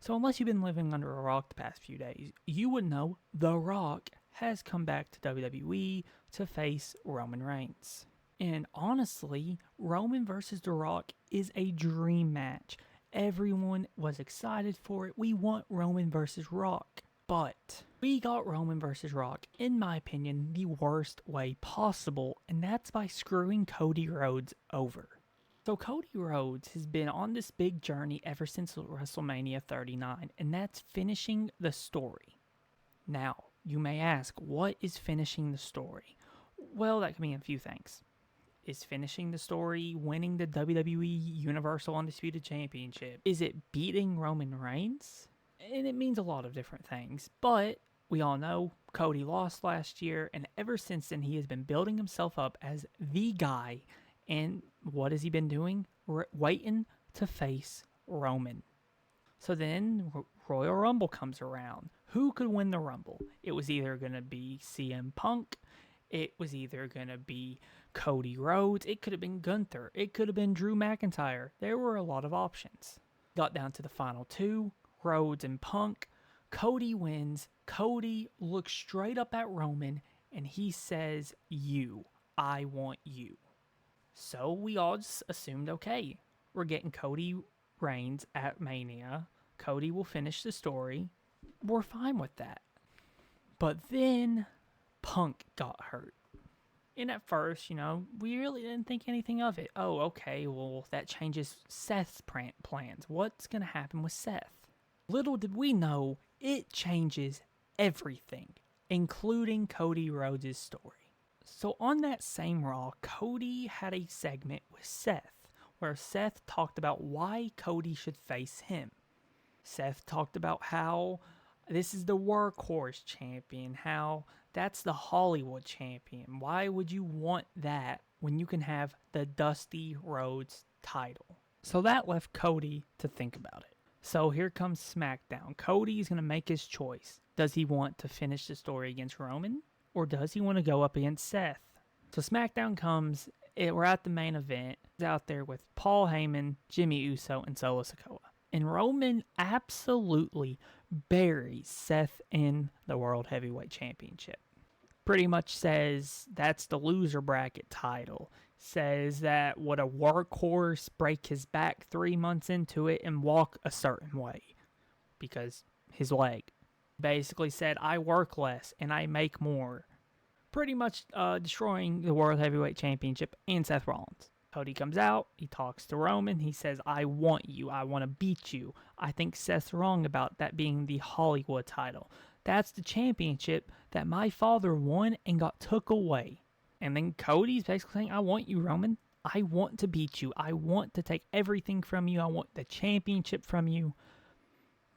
So unless you've been living under a rock the past few days, you would know The Rock has come back to WWE to face Roman Reigns. And honestly, Roman versus The Rock is a dream match. Everyone was excited for it. We want Roman versus Rock. But we got Roman versus Rock, in my opinion, the worst way possible, and that's by screwing Cody Rhodes over. So Cody Rhodes has been on this big journey ever since WrestleMania 39, and that's finishing the story. Now, you may ask, what is finishing the story? Well, that can mean a few things. Is finishing the story winning the WWE Universal Undisputed Championship? Is it beating Roman Reigns? And it means a lot of different things, but we all know Cody lost last year, and ever since then he has been building himself up as the guy. And what has he been doing? Waiting to face Roman. So then Royal Rumble comes around. Who could win the Rumble? It was either going to be CM Punk. It was either going to be Cody Rhodes. It could have been Gunther. It could have been Drew McIntyre. There were a lot of options. Got down to the final two, Rhodes and Punk. Cody wins. Cody looks straight up at Roman and he says, I want you. So we all just assumed, okay, we're getting Cody Reigns at Mania. Cody will finish the story. We're fine with that. But then Punk got hurt. And at first, we really didn't think anything of it. Oh, okay, well, that changes Seth's plans. What's going to happen with Seth? Little did we know, it changes everything, including Cody Rhodes' story. So on that same Raw, Cody had a segment with Seth, where Seth talked about why Cody should face him. Seth talked about how this is the workhorse champion, how that's the Hollywood champion. Why would you want that when you can have the Dusty Rhodes title? So that left Cody to think about it. So here comes SmackDown. Cody's going to make his choice. Does he want to finish the story against Roman? Or does he want to go up against Seth? So SmackDown comes, we're at the main event. It's out there with Paul Heyman, Jimmy Uso, and Solo Sikoa. And Roman absolutely buries Seth in the World Heavyweight Championship. Pretty much says that's the loser bracket title. Says that would a workhorse break his back 3 months into it and walk a certain way because his leg. Basically said, I work less and I make more. Pretty much destroying the World Heavyweight Championship and Seth Rollins. Cody comes out, he talks to Roman, he says, I want you, I want to beat you. I think Seth's wrong about that being the Hollywood title. That's the championship that my father won and got took away. And then Cody's basically saying, I want you, Roman. I want to beat you. I want to take everything from you. I want the championship from you,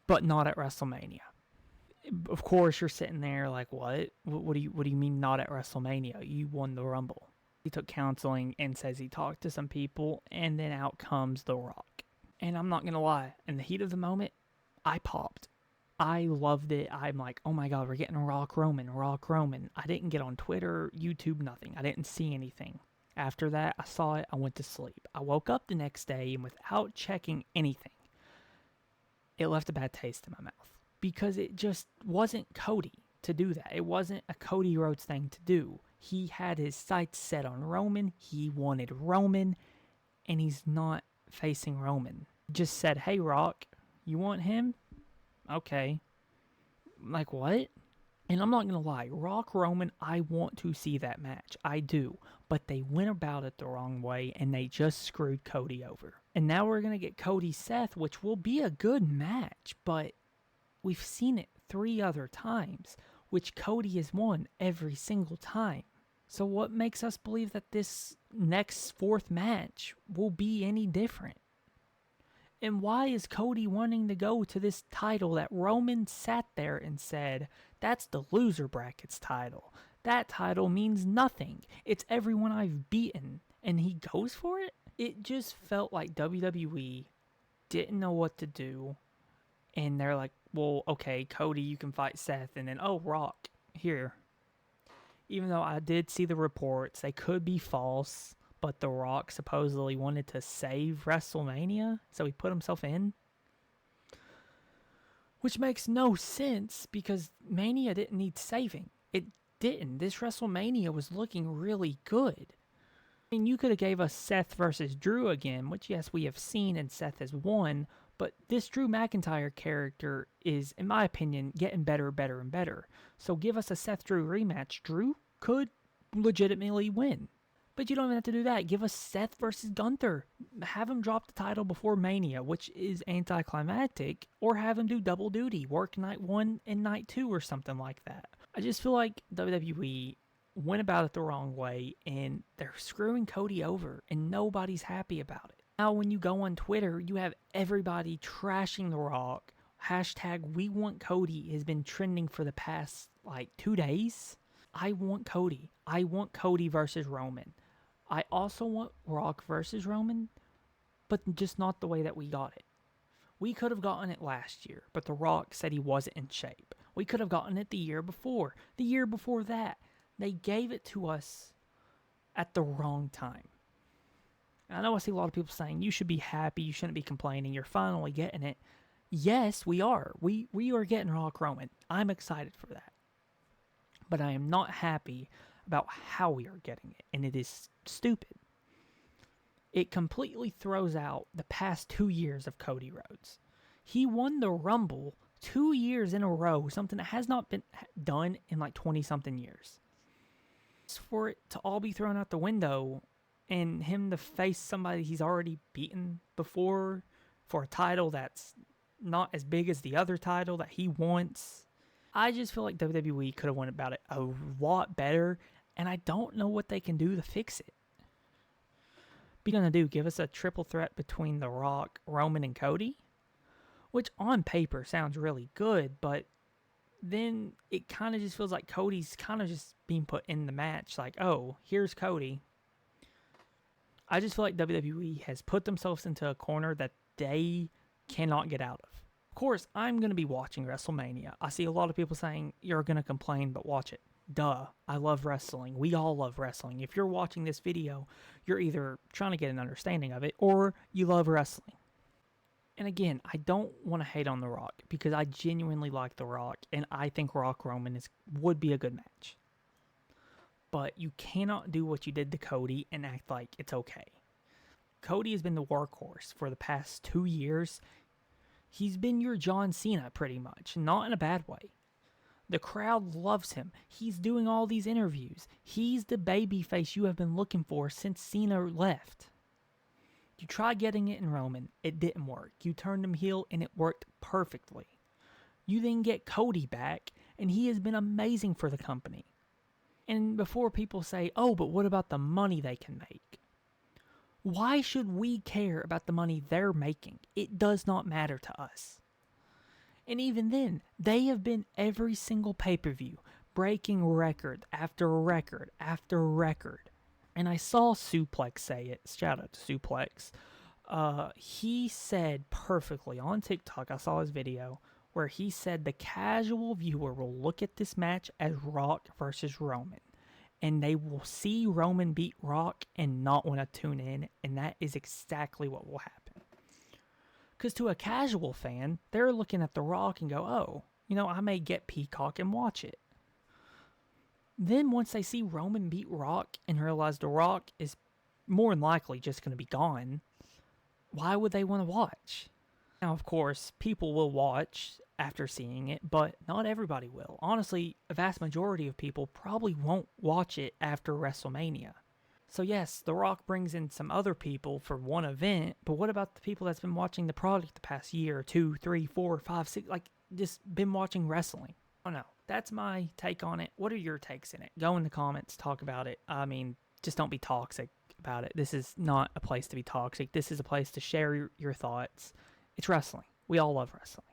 but not at WrestleMania. Of course, you're sitting there like, what? What do you mean not at WrestleMania? You won the Rumble. He took counseling and says he talked to some people, and then out comes The Rock. And I'm not going to lie, in the heat of the moment, I popped. I loved it. I'm like, oh my God, we're getting Rock Roman. I didn't get on Twitter, YouTube, nothing. I didn't see anything. After that, I saw it, I went to sleep. I woke up the next day, and without checking anything, it left a bad taste in my mouth. Because it just wasn't Cody to do that. It wasn't a Cody Rhodes thing to do. He had his sights set on Roman. He wanted Roman. And he's not facing Roman. Just said, hey, Rock, you want him? Okay. Like, what? And I'm not going to lie. Rock Roman, I want to see that match. I do. But they went about it the wrong way. And they just screwed Cody over. And now we're going to get Cody Seth, which will be a good match. But we've seen it 3 other times, which Cody has won every single time. So what makes us believe that this next 4th match will be any different? And why is Cody wanting to go to this title that Roman sat there and said, that's the loser brackets title. That title means nothing. It's everyone I've beaten. And he goes for it? It just felt like WWE didn't know what to do. And they're like, well, okay, Cody, you can fight Seth. And then, oh, Rock, here. Even though I did see the reports, they could be false. But The Rock supposedly wanted to save WrestleMania. So he put himself in. Which makes no sense because Mania didn't need saving. It didn't. This WrestleMania was looking really good. I mean, you could have gave us Seth versus Drew again, which yes, we have seen and Seth has won, but this Drew McIntyre character is, in my opinion, getting better, better, and better. So give us a Seth Drew rematch. Drew could legitimately win. But you don't even have to do that. Give us Seth versus Gunther. Have him drop the title before Mania, which is anticlimactic, or have him do double duty, work night 1 and night 2 or something like that. I just feel like WWE went about it the wrong way, and they're screwing Cody over, and nobody's happy about it. Now, when you go on Twitter, you have everybody trashing The Rock. Hashtag We Want Cody has been trending for the past, 2 days. I want Cody. I want Cody versus Roman. I also want Rock versus Roman, but just not the way that we got it. We could have gotten it last year, but The Rock said he wasn't in shape. We could have gotten it the year before that. They gave it to us at the wrong time. And I know I see a lot of people saying, you should be happy, you shouldn't be complaining, you're finally getting it. Yes, we are. We are getting Rock Roman. I'm excited for that. But I am not happy about how we are getting it, and it is stupid. It completely throws out the past 2 years of Cody Rhodes. He won the Rumble 2 years in a row, something that has not been done in 20-something years. For it to all be thrown out the window and him to face somebody he's already beaten before for a title that's not as big as the other title that he wants. I just feel like WWE could have went about it a lot better, and I don't know what they can do to fix it. What are you going to do? Give us a triple threat between The Rock, Roman, and Cody? Which on paper sounds really good, but then it kind of just feels like Cody's kind of just being put in the match. Like, oh, here's Cody. I just feel like WWE has put themselves into a corner that they cannot get out of. Of course, I'm going to be watching WrestleMania. I see a lot of people saying, you're going to complain, but watch it. Duh. I love wrestling. We all love wrestling. If you're watching this video, you're either trying to get an understanding of it, or you love wrestling. And again, I don't want to hate on The Rock, because I genuinely like The Rock, and I think Rock Roman would be a good match. But you cannot do what you did to Cody and act like it's okay. Cody has been the workhorse for the past 2 years. He's been your John Cena pretty much, not in a bad way. The crowd loves him. He's doing all these interviews. He's the babyface you have been looking for since Cena left. You tried getting it in Roman. It didn't work. You turned him heel and it worked perfectly. You then get Cody back and he has been amazing for the company. And before people say, oh, but what about the money they can make? Why should we care about the money they're making? It does not matter to us. And even then, they have been every single pay-per-view, breaking record after record after record. And I saw Suplex say it. Shout out to Suplex. He said perfectly on TikTok, I saw his video, where he said the casual viewer will look at this match as Rock versus Roman. And they will see Roman beat Rock and not want to tune in. And that is exactly what will happen. Because to a casual fan, they're looking at The Rock and go, oh, I may get Peacock and watch it. Then once they see Roman beat Rock and realize The Rock is more than likely just going to be gone, why would they want to watch? Now, of course, people will watch after seeing it, but not everybody will. Honestly, a vast majority of people probably won't watch it after WrestleMania. So yes, The Rock brings in some other people for one event, but what about the people that's been watching the product the past year, 2, 3, 4, 5, 6, just been watching wrestling? I don't know. That's my take on it. What are your takes in it? Go in the comments, talk about it. I mean, just don't be toxic about it. This is not a place to be toxic. This is a place to share your thoughts. It's wrestling. We all love wrestling.